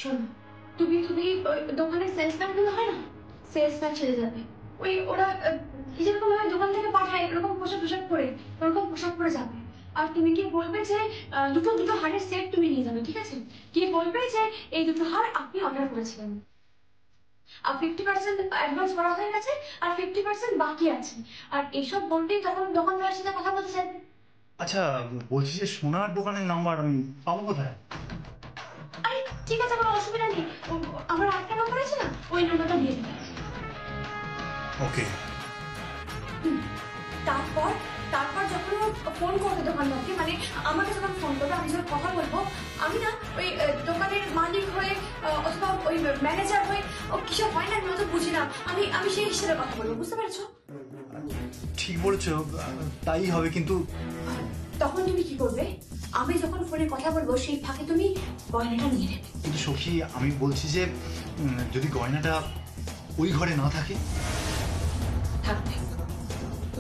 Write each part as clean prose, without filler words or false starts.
শোনো, তুমি তুমি দোকানের সেলসম্যান গুলো হয় না, সেলসম্যান ছেড়ে যাবে। ওরা যেরকম ভাবে দোকান থেকে পাঠায় এরকম পোশাক পোশাক পরে, ওরকম পোশাক পরে যাবে। আর তুমি কি বলবে যে দুটো দুটো হারের সেট তুমি নিয়ে যাবে, ঠিক আছে? কি বলবে যে এই দুটো হার আপনি অর্ডার করেছিলেন, আর 50% অ্যাডভান্স করা হয়ে গেছে, আর 50% বাকি আছে। আর এইসব বলতেই তখন দোকানদারের সাথে কথা বলছেন। আচ্ছা, বলছি যে সোনার দোকানের নাম্বার আমি পাবো কোথায়? আরে ঠিক আছে, কোনো অসুবিধা নেই। আমার আরেকটা নম্বর আছে না, ওই নাম্বারটা দিয়ে দিবে। ওকে। তারপর তারপর যখন ফোন করবে দোকানদারকে, মানে আমাকে যখন ফোন করবে, আমি যখন কথা বলবো, আমি না ওই দোকানের মালিক হয়ে অথবা ওই ম্যানেজার হয়ে, ও কিসব হয় না, আমি অত বুঝি না, আমি আমি সেই হিসেবে কথা বলবো, বুঝতে পেরেছো? ঠিক বলেছ, তাই হবে, কিন্তু তখন তুমি কি করবে? আমি যখন ফোনে কথা বলবো সেই ফাঁকে তুমি গয়নাটা নিয়ে নেবে। কিন্তু সখী, আমি বলছি যে যদি গয়নাটা ওই ঘরে না থাকে? থাকবে,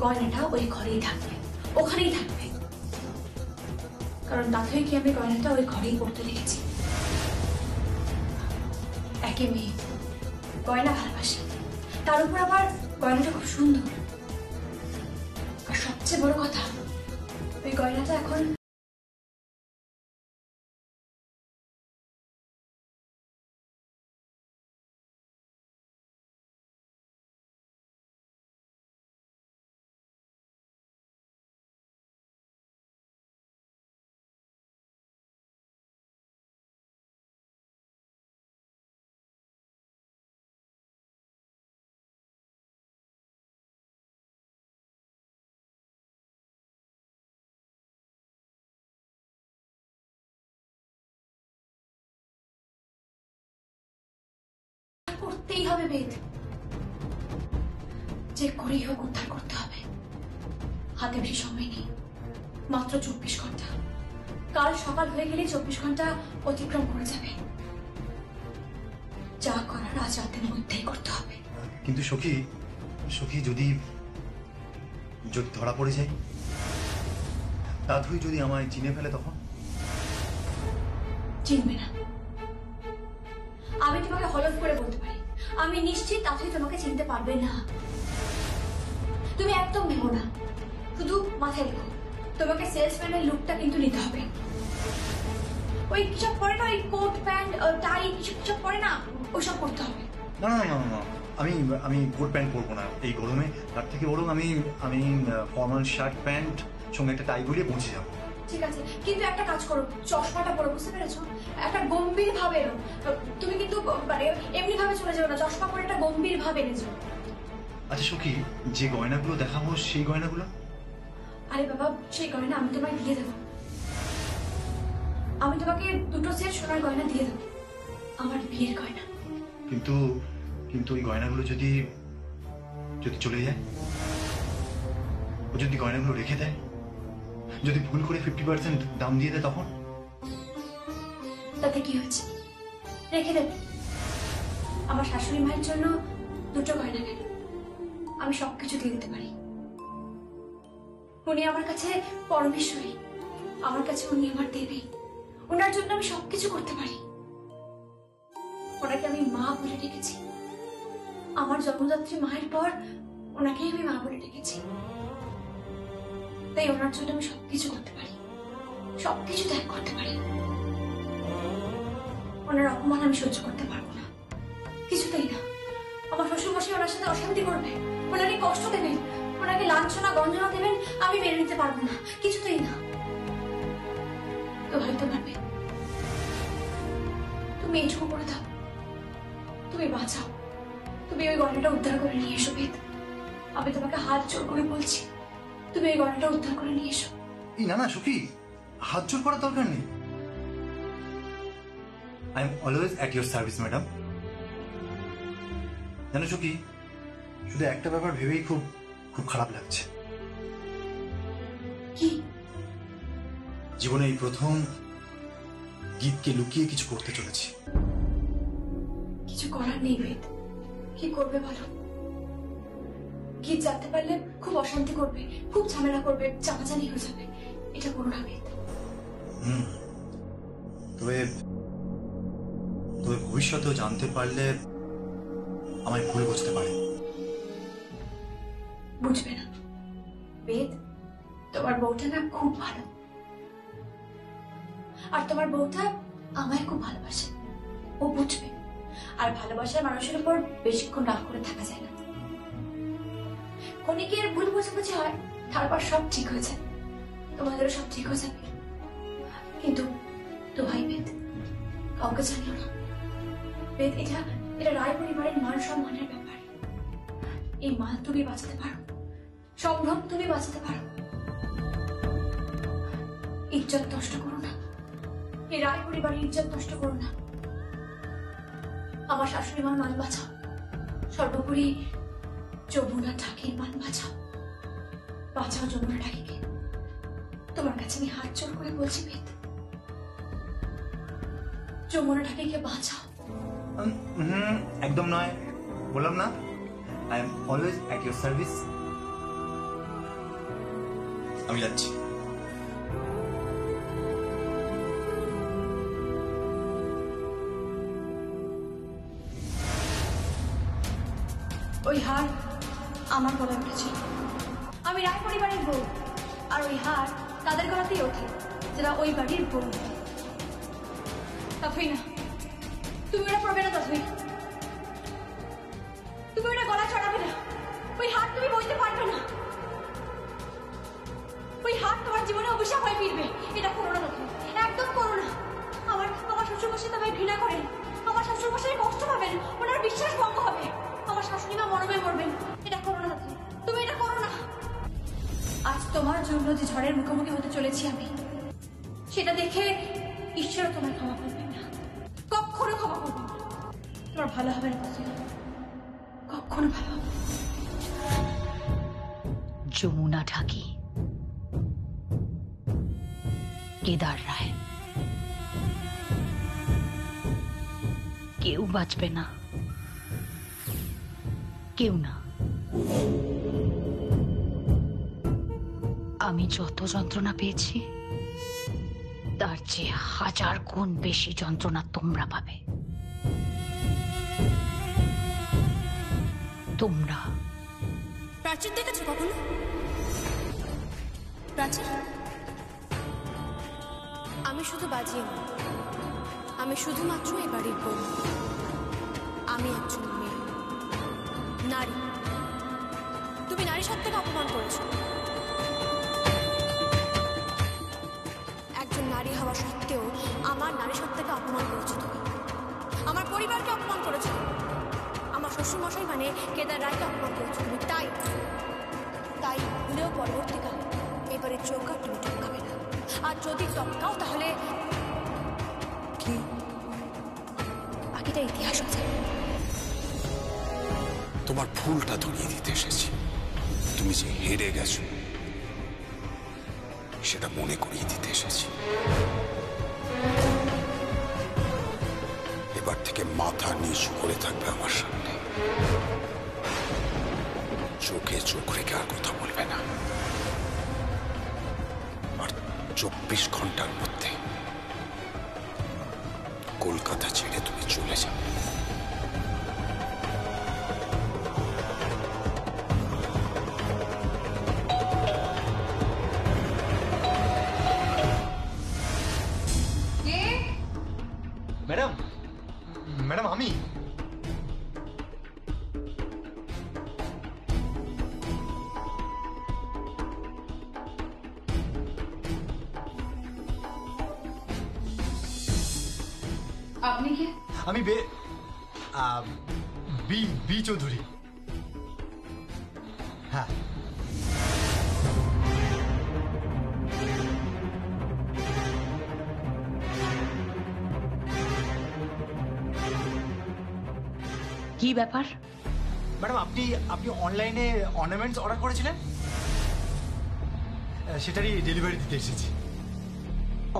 গয়নাটা ওই ঘরেই থাকবে, ওখানেই থাকবে। কারণ তাতে কি আমি গয়নাটা ওই ঘরেই পড়তে রেখেছি। একে মেয়ে, গয়না ভালোবাসি, তার উপর আবার গয়নাটা খুব সুন্দর। আর সবচেয়ে বড় কথা, ওই গয়নাটা এখন করতেই হবে বেদ, যে করেই হোক উদ্ধার করতে হবে। হাতে বেশি সময় নেই, মাত্র 24 ঘন্টা। কাল সকাল হয়ে গেলে 24 ঘন্টা অতিক্রম করে যাবে। যা করার আজ রাতের মধ্যেই করতে হবে। কিন্তু সখী, সখী, যদি যদি ধরা পড়ে যায়, দাদুই যদি আমায় চিনে ফেলে, তখন? চিনবে না। আমি তোমাকে হলফ করে বলতে পারি, আমি নিশ্চিত তাতেই তোমাকে চিনতে পারবে না। তুমি একদম ভেবো না, শুধু মাথায় রেখো, তোমাকে সেলসম্যানের লুকটা কিন্তু নিতে হবে। ওই কিসব পরে না, ওই কোট প্যান্ট টাই কিসব কিসব পরে না, ওইসব করতে হবে। না না না না না, আমি আমি কোট প্যান্ট পরবো না এই গরমে। তার থেকে বরং আমি আমি ফর্মাল শার্ট প্যান্ট সঙ্গে একটা টাই পরিয়ে পৌঁছে যাবো। ঠিক আছে, কিন্তু একটা কাজ করো, চশমাটা পরো, বুঝতে পেরেছো? একটা গম্ভীর ভাবে এলো। তুমি কিন্তু মানে এমনি ভাবে চলে যাবে না, চশমা পরে একটা গম্ভীর ভাবে এনেছো। আচ্ছা সখী, যে গয়নাগুলো দেখাবো সেই গয়নাগুলো? আরে বাবা, সেই গয়না আমি তোমায় দিয়ে দেবো। আমি তোমাকে দুটো সেট সোনার গয়না দিয়ে দেবো, আমার বিয়ের গয়না। কিন্তু কিন্তু ওই গয়নাগুলো যদি যদি চলে যায়, ও যদি গয়নাগুলো রেখে দেয়, যদি ভুল করে 50% দাম দিয়ে দেয়, তখন? তাতে কি হয়েছে, রেখে দেবে। আমার শাশুড়ি মায়ের জন্য দুটো গয়না কেন, আমি সবকিছু দিয়ে দিতে পারি। উনি আমার কাছে পরমেশ্বরী, আমার কাছে উনি আমার দেবী। ওনার জন্য আমি সবকিছু করতে পারি। ওনাকে আমি মা বলে ডেকেছি, আমার জন্মদাত্রী মায়ের পর ওনাকেই আমি মা বলে ডেকেছি। তাই ওনার জন্য আমি সবকিছু করতে পারি, সবকিছু ত্যাগ করতে পারি। ওনার অপমান আমি সহ্য করতে পারবো না, কিছুতেই না। আমার শ্বশুর মশাই ওনার সাথে অশান্তি করবে, ওনাকে কষ্ট দেবেন, ওনাকে লাঞ্ছনা গঞ্জনা দেবেন, আমি মেনে নিতে পারবো না, কিছুতেই না। তো হয়তো পারবে, তুমি এইটুকু করে দাও, তুমি বাঁচাও, তুমি ওই গয়নাটা উদ্ধার করে নিয়ে এসো বেদ। আমি তোমাকে হাত জোর করে বলছি, তুমি ওই গয়নাটা উদ্ধার করে নিয়ে এসো। এই না না সখী, হাত জোর করার দরকার নেই। I am always at your service madam. জানো সখী, শুধু একটা ব্যাপার ভেবেই খুব খুব খারাপ লাগছে। কি? জীবনে এই প্রথম গীতকে লুকিয়ে কিছু করতে চলেছি। কিছু করার নেই বেদ, কি করবে বলো? গীত জানতে পারলে খুব অশান্তি করবে, খুব ঝামেলা করবে, চাপাচানি হয়ে যাবে। এটা করো না বেদ। তবে তবে ভবিষ্যতেও জানতে পারলে আমায় ভুল বুঝতে পারে। বুঝবে না বেদ, তোমার বউটা না খুব ভালো, আর তোমার বউটা আমায় খুব ভালোবাসে, ও বুঝবে। আর ভালোবাসার মানুষের উপর বেশিক্ষণ রাগ করে থাকা যায় না। ক্ষণিকের ভুল বোঝাবুঝি হয়, তারপর সব ঠিক হয়ে যায়, তোমাদেরও সব ঠিক হয়ে যাবে। কিন্তু তো ভাই বেদ, কাউকে জানিও না বেদ, এটা এটা রায় পরিবারের মান সম্মানের ব্যাপার। এই মান তুমি বাঁচাতে পারো, সম্ভ্রম তুমি বাঁচাতে পারো। ইজ্জত নষ্ট করো না, এই রায় পরিবারের ইজ্জত নষ্ট করো না। আমার শাশুড়ি মার মান বাঁচাও, সর্বোপরি যমুনা ঠাকির মান বাঁচাও। বাঁচাও যমুনা ঠাকিকে, তোমার কাছে আমি হাত জোর করে বলছি বেদ, যমুনা ঠাকিকে বাঁচাও। একদম নয়, বললাম না, I am always at your service. আমি যাচ্ছি। ওই হার আমার গলায় উঠেছে, আমি রায় পরিবারের বউ, আর ওই হার তাদের গলাতেই ওঠে যারা ওই বাড়ির বউ। তাফই না, তুমি ওটা পড়বে না। তাফই, তুমি ওটা গলা চড়াবে না। ওই হার তুমি বইতে পারবে না। ওই হার তোমার জীবনে অভিশাপ হয়ে ফিরবে। এটা করো না তাফই, একদম করো না। আমার আমার শ্বশুরমশাই তোমায় ঘৃণা করেন, আমার শ্বশুরমশাই কষ্ট পাবেন, ওনার বিশ্বাস ভঙ্গ হবে, আমার শাশুড়ি মা মরমে মরবেন। এটা করো না তাফই, তুমি এটা করো না। আজ তোমার জন্য যে ঝড়ের মুখোমুখি হতে চলেছি আমি, সেটা দেখে ঈশ্বর তোমায় ক্ষমা করবেন না, কখনো ক্ষমা করবেন না। তোমার ভালো হবে না তাফই, কখনো ভালো হবে না। যমুনা ঠাকি, কেদার রায়, কেউ বাঁচবে না, কেউ না। আমি যত যন্ত্রণা পেয়েছি তার চেয়ে 1000 গুণ বেশি যন্ত্রণা তোমরা পাবে। তোমরা প্রাচীর দেখেছো কখনো? প্রাচীর, আমি শুধু বাজিয়ে নই, আমি শুধুমাত্র এই বাড়ির বউ। আমি একজন মেয়ে, নারী। তুমি নারী সত্ত্বাকে অপমান করেছো। একজন নারী হওয়া সত্ত্বেও আমার নারী সত্ত্বাকে অপমান করেছো তুমি, আমার পরিবারকে অপমান করেছো, আমার শ্বশুরমশাই মানে কেদার রায়কে অপমান করেছো তুমি। তাই তাই ভুলেও পরবর্তীকালে এবারে চৌকা তুমি টপকাবে না। আর যদি টপকাও তাহলে কি বাকিটা ইতিহাস হয়ে যাবে। তোমার ভুলটা ধরিয়ে দিতে এসেছি। তুমি যে হেরে গেছো সেটা মনে করিয়ে দিতে এসেছি। এবার থেকে মাথা নিচু করে থাকবে আমার সামনে, চোখে চোখ রেখে আর কথা বলবে না। আর 24 ঘন্টার মধ্যে কলকাতা ছেড়ে তুমি চলে যাবে। ম্যাডাম, ম্যাডাম আমি। আপনি কে? আমি বি চৌধুরী। হ্যাঁ, কি ব্যাপার? ম্যাডাম আপনি অনলাইনে অর্নামেন্টস অর্ডার করেছিলেন, সেটারই ডেলিভারি দিতে এসেছি।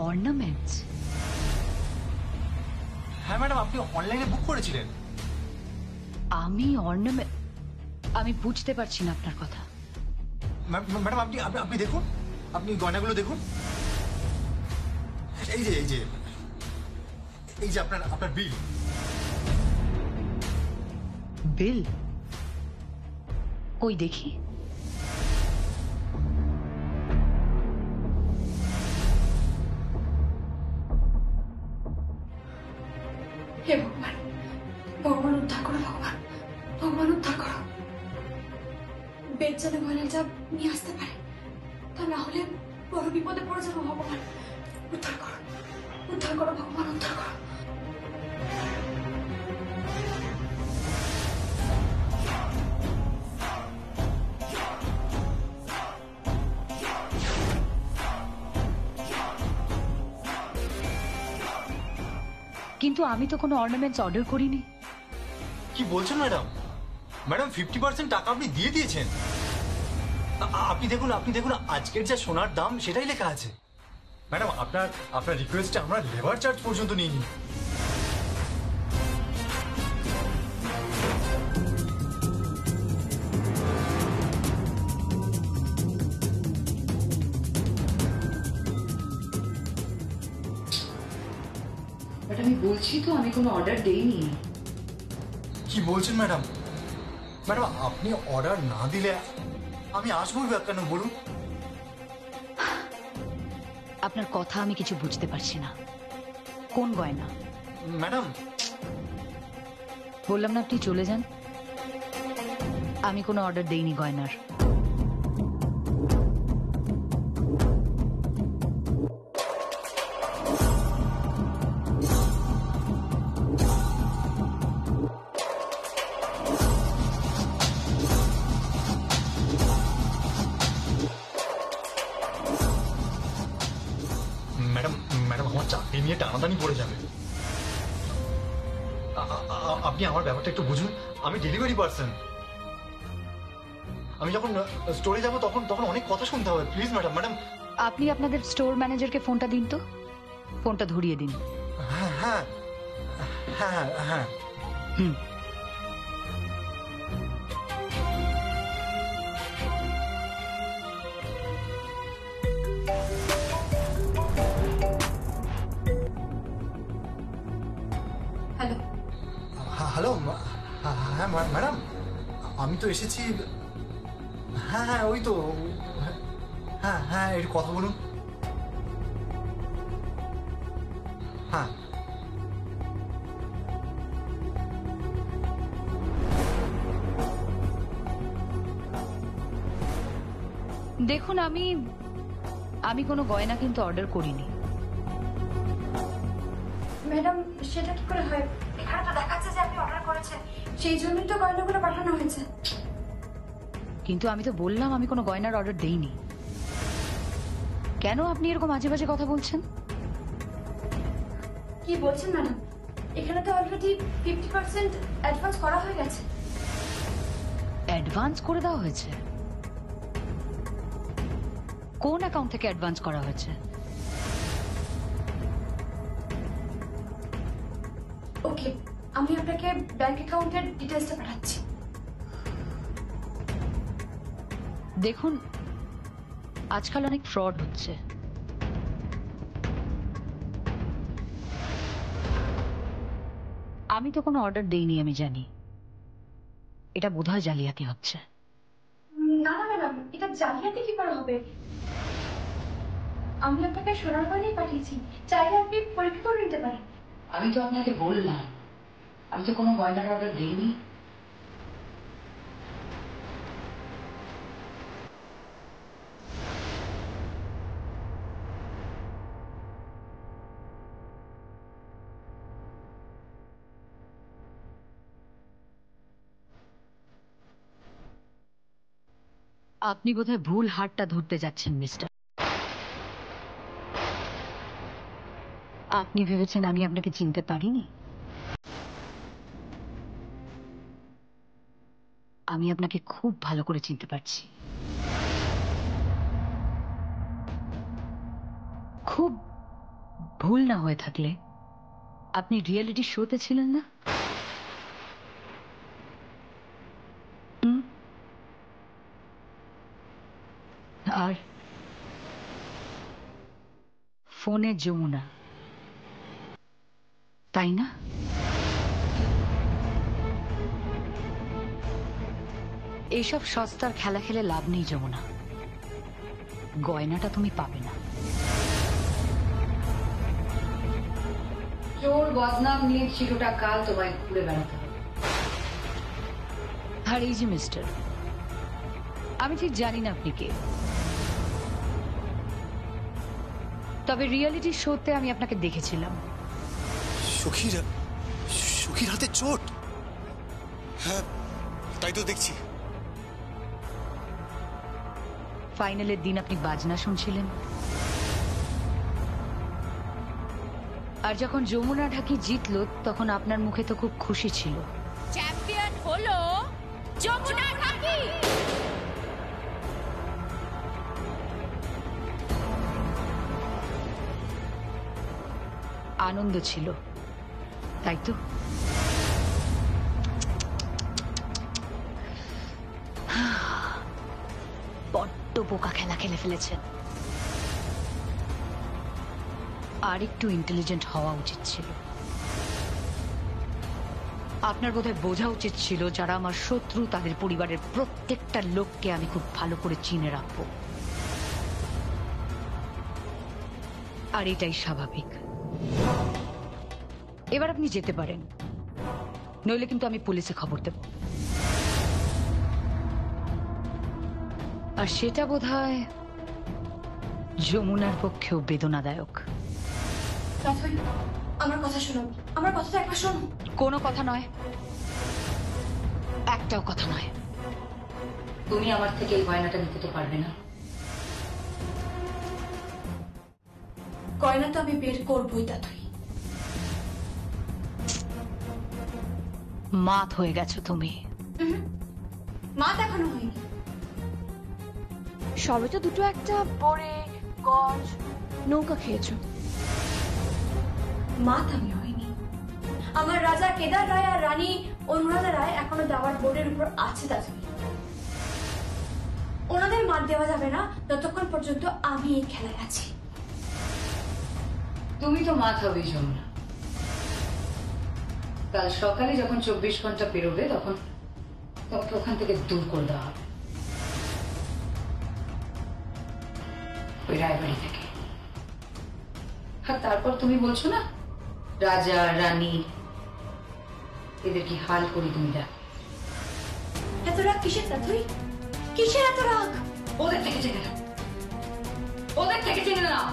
অর্নামেন্টস? হ্যাঁ ম্যাডাম, আপনি অনলাইনে বুক করেছিলেন। আমি বুঝতে পারছি না আপনার কথা। ম্যাডাম আপনি দেখুন, আপনি গয়নাগুলো দেখুন। এই যে আপনার বিল। বিল কই দেখি? হে ভগবান, ভগবান উদ্ধার করো, ভগবান, ভগবান উদ্ধার করো। বেদ যেন গয়নার যা নিয়ে আসতে পারে, তা না হলে বড় বিপদে পড়ে যাবো। ভগবান উদ্ধার করো, উদ্ধার করো, ভগবান উদ্ধার করো। কিন্তু আমি তো কোনো অর্নামেন্টস অর্ডার করিনি। কি বলছেন ম্যাডাম? ম্যাডাম 50% টাকা আপনি দিয়ে দিয়েছেন। আপনি দেখুন আজকের যা সোনার দাম সেটাই লেখা আছে। ম্যাডাম আপনার রিকোয়েস্টে আমরা লেবার চার্জ পর্যন্ত নিইনি। বাট আমি বলছি তো আমি কোনো অর্ডার দেইনি। কি বলছেন ম্যাডাম? ম্যাডাম আপনি অর্ডার না দিলে আমি আসবো কেন বলুন? আপনার কথা আমি কিছু বুঝতে পারছি না। কোন গয়না? ম্যাডাম বললাম না আপনি চলে যান। আমি কোনো অর্ডার দেইনি গয়নার। ম্যাডাম আমার চাকরি নিয়ে টানাটানি পড়ে যাবে। আপনি আমার ব্যাপারটা একটু বুঝুন। আমি ডেলিভারি পার্সন। আমি যখন স্টোরে যাব তখন অনেক কথা শুনতে হবে। Please madam. আপনি আপনাদের স্টোর ম্যানেজারকে ফোনটা দিন তো, ফোনটা ধরিয়ে দিন। হ্যাঁ হ্যাঁ হ্যাঁ হ্যাঁ হুম। Hello, hello. হ্যাঁ ম্যাডাম আমি তো এসেছি। হ্যাঁ ওই তো। হ্যাঁ একটু কথা বলুন। হ্যাঁ দেখুন আমি কোনো গয়না কিন্তু অর্ডার করিনি। ম্যাডাম সেটা কি করে হয়? এখানে তো দেখাচ্ছে যে আপনি অর্ডার করেছেন, সেই জন্যই তো গয়নাগুলো পাঠানো হয়েছে। কিন্তু আমি তো বললাম আমি কোনো গয়নার অর্ডার দেইনি। কেন আপনি এরকম আজে বাজে কথা বলছেন? কি বলছেন ম্যাডাম? এখানে তো অলরেডি 50% অ্যাডভান্স করা হয়ে গেছে। অ্যাডভান্স করে দেওয়া হয়েছে? কোন অ্যাকাউন্ট থেকে অ্যাডভান্স করা হয়েছে? ওকে, আমি আপনাকে ব্যাংক অ্যাকাউন্টের ডিটেইলসটা পাঠাচ্ছি। দেখুন আজকাল অনেক ফ্রড হচ্ছে। আমি তো কোনো অর্ডার দেইনি, আমি জানি। এটা বোধহয় জালিয়াতি হচ্ছে। না না ম্যাডাম, এটা জালিয়াতি কি করে হবে? আমি আপনাকে সোনার গয়নাই পাঠিয়েছি, চাইলে আপনি পরীক্ষা করে নিতে পারেন। আমি তো আপনাকে বললাম আমি তো কোনো গয়নার অর্ডার দেইনি। আপনি বোধহয় ভুল হাতটা ধরতে যাচ্ছেন মিস্টার। আপনি ভেবেছেন আমি আপনাকে চিনতে পারিনি? আমি আপনাকে খুব ভালো করে চিনতে পারছি। খুব ভুল না হয়ে থাকলে আপনি রিয়েলিটি শোতে ছিলেন না? আর ফোনে যমুনা, তাই না? এইসব সস্তার খেলা খেলে লাভ নেই যমুনা, গয়নাটা তুমি পাবে না। চোর বদনাম নিয়ে চিরটা কাল তোমায় ঘুরে বেড়াতে হবে। আর এই যে মিস্টার, আমি ঠিক জানি না আপনি কে, তবে রিয়েলিটি শোতে আমি আপনাকে দেখেছিলাম। সখীর হাতে চোট? হ্যাঁ, তাই তো দেখছি। ফাইনালের দিন আপনি বাজনা শুনছিলেন, আর যখন যমুনা ঢাকি জিতলো তখন আপনার মুখে তো খুব খুশি ছিল। চ্যাম্পিয়ন হলো যমুনা ঢাকি। আনন্দ ছিল, তাই তো? বড্ড বোকা খেলা খেলে ফেলেছেন। আর একটু ইন্টেলিজেন্ট হওয়া উচিত ছিল। আপনার বোধহয় বোঝা উচিত ছিল যারা আমার শত্রু তাদের পরিবারের প্রত্যেকটা লোককে আমি খুব ভালো করে চিনে রাখবো, আর এটাই স্বাভাবিক। এবার আপনি যেতে পারেন, নইলে কিন্তু আমি পুলিশে খবর দেব, আর সেটা বোধহয় যমুনার পক্ষেও বেদনাদায়ক। আমার কথা শোনো, আমার কথাটা একবার শোনো। কোনো কথা নয়, একটাও কথা নয়। তুমি আমার থেকে এই গয়নাটা নিতে তো পারবে না। গয়না তো আমি বের করবোই দাদুই। মাত হয়ে গেছো তুমি। মা এখনো হয়নি, সবে তো দুটো একটা বড়ে গঞ্জ নৌকা খেয়েছো। মাত আমি হয়নি। আমার রাজা কেদার রায় আর রানী অনুরাধা রায় এখনো দাওয়ার বোর্ডের উপর আছে দাদুই। ওনাদের মাত দেওয়া যাবে না যতক্ষণ পর্যন্ত আমি এই খেলায় আছি। তুমি তো মাত হবেই যমুনা। কাল সকালে যখন 24 ঘন্টা পেরোবে তখন তোমাকে ওখান থেকে দূর করে দেওয়া হবে, ওই রায়বাড়ি থেকে। আর তারপর তুমি বলছো না রাজা রানী এদের কি হাল করি তুমি দেখ। এত রাগ কিসের দাদুই? কিসের এত রাগ? ওদের থেকে জেনে নাও, ওদের থেকে জেনে নাও।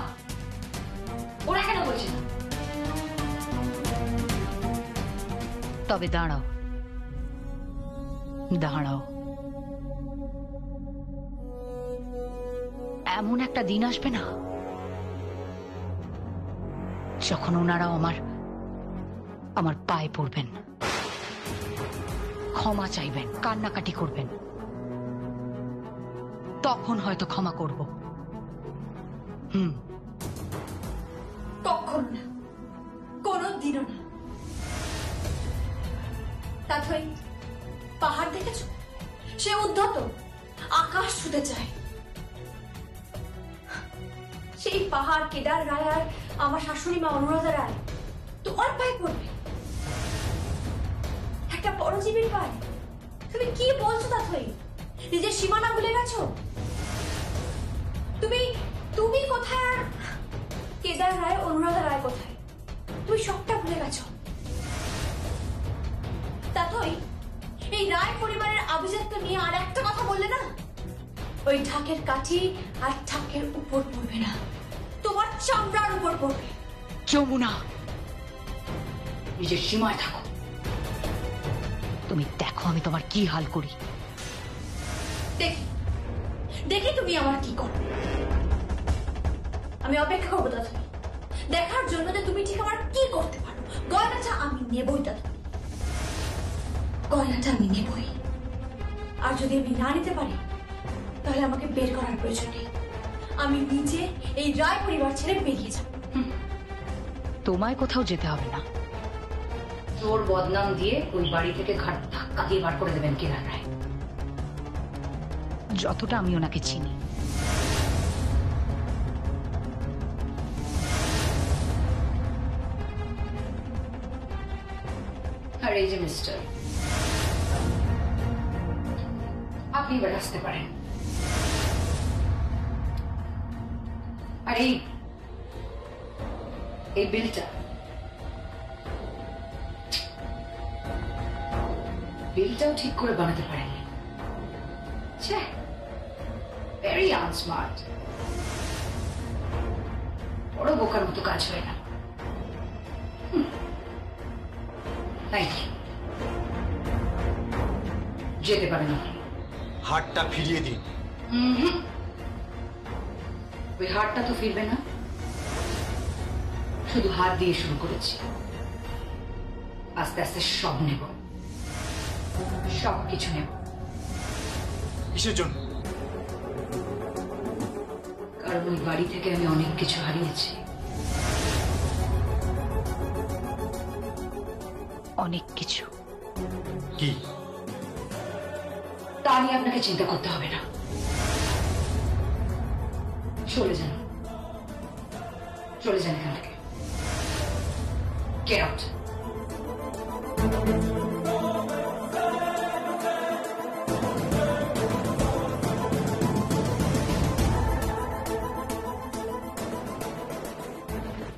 ওরা কেন বলছে না? তবে দাঁড়াও, দাঁড়াও, এমন একটা দিন আসবে না যখন ওনারাও আমার পায়ে পড়বেন, ক্ষমা চাইবেন, কান্নাকাটি করবেন। তখন হয়তো ক্ষমা করব। কখনো না, কোনোদিনও না। তাই পাহাড় দেখেছো? সে উদ্ধত, আকাশ ছুতে চায়। সেই পাহাড় কেদার রায় আর আমার শাশুড়ি মা অনুরাধা রায় তোমার পায়ে পড়বে, একটা পরজীবীর পায়ে। তুমি কি বলছো দাদুই? নিজের সীমানা ভুলে গেছো? তুমি তুমি কোথায় আর কেদার রায় অনুরাধা রায় কোথায়? তুমি সবটা ভুলে গেছো। তাই এই রায় পরিবারের আভিজাত্য নিয়ে আর একটা কথা বললে না, ওই ঢাকের কাঠি আর ঢাকের উপর পড়বে না, তোমার চামড়ার উপর পড়বে। যমুনা, নিজের সীমায় থাকো। তুমি দেখো আমি তোমার কি হাল করি। দেখি দেখি তুমি আমার কি করো। আমি অপেক্ষা করবো দাদু, দেখার জন্য যে তুমি ঠিক আমার কি করতে পারো। গয়নাটা আমি নেবই দাদু, গয়নাটা আমি নেবই। আর যদি আমি না নিতে পারি তাহলে আমাকে বের করার প্রয়োজন নেই। আমি নিজে এই রায় পরিবার ছেড়ে বেরিয়ে যাব। তোমায় কোথাও যেতে হবে না। তোর বদনাম দিয়ে ওই বাড়ি থেকে ঘাট ধাক্কা দিয়ে বার করে দেবেন কেদার রায়। যতটা আমি ওনাকে চিনি। আর এই যে মিস্টার, আপনি এবার আসতে পারেন। আর এই বিলটাও ঠিক করে বানাতে পারেননি। Very unsmart. বড় বোকার মতো কাজ হয় না। Thank you. যেতে পারেন আপনি। হাতটা ফিরিয়ে দিন। ওই হাতটা তো ফিরবে না, শুধু হাত দিয়ে শুরু করেছি, আস্তে আস্তে সব নেব, সব কিছু নেব। কিসের জন্য? কারণ ওই বাড়ি থেকে আমি অনেক কিছু হারিয়েছি। অনেক কিছু? কি? তা নিয়ে আপনাকে চিন্তা করতে হবে না। চলে যান, চলে যান এখান থেকে। Get out.